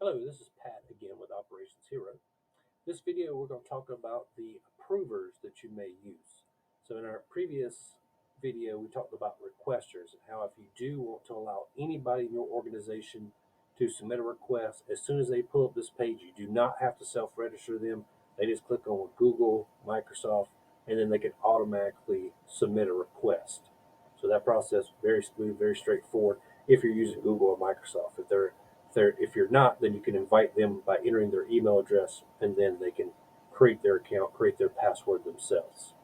Hello, this is Pat again with Operations Hero. This video we're going to talk about the approvers that you may use. So in our previous video we talked about requesters and how if you do want to allow anybody in your organization to submit a request, as soon as they pull up this page you do not have to self-register them. They just click on Google, Microsoft, and then they can automatically submit a request. So that process very smooth, very straightforward if you're using Google or Microsoft. If you're not, then you can invite them by entering their email address, and then they can create their account, create their password themselves.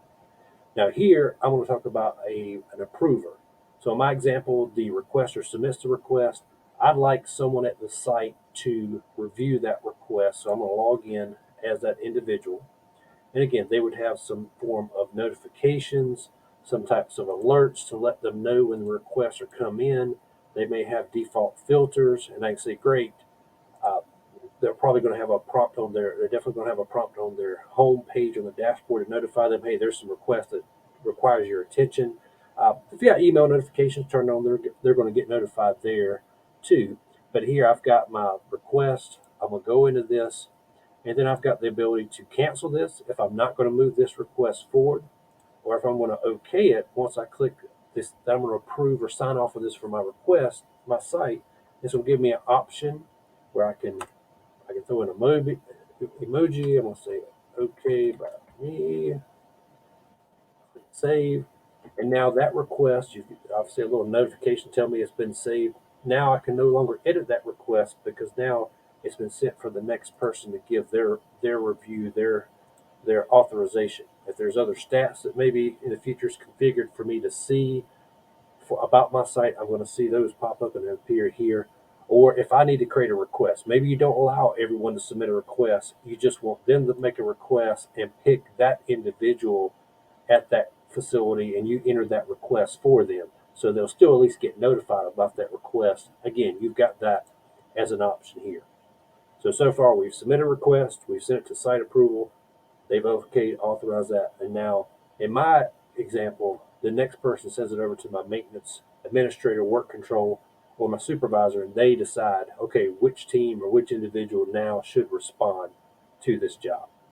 Now here, I'm going to talk about an approver. So in my example, the requester submits the request. I'd like someone at the site to review that request. So I'm going to log in as that individual. And again, they would have some form of notifications, some types of alerts to let them know when the requests are come in. They may have default filters, and I can say, great. Uh, they're probably going to have a prompt on their. They're definitely going to have a prompt on their home page on the dashboard to notify them, hey, there's some request that requires your attention. If you got email notifications turned on, they're going to get notified there too. But here I've got my request. I'm going to go into this, and then I've got the ability to cancel this if I'm not going to move this request forward, or if I'm going to okay it once I click this, that I'm going to approve or sign off of this for my request, my site. This will give me an option where I can throw an emoji. I'm going to say okay by me, save, and now that request, you obviously a little notification tell me it's been saved. Now I can no longer edit that request because now it's been sent for the next person to give their review, their authorization. If there's other stats that maybe in the future is configured for me to see about my site, I'm going to see those pop up and appear here. Or if I need to create a request, maybe you don't allow everyone to submit a request. You just want them to make a request and pick that individual at that facility, and you enter that request for them. So they'll still at least get notified about that request. Again, you've got that as an option here. So far we've submitted a request, we've sent it to site approval, they've okayed, authorized that, and now in my example, the next person sends it over to my maintenance administrator, work control, or my supervisor, and they decide, okay, which team or which individual now should respond to this job.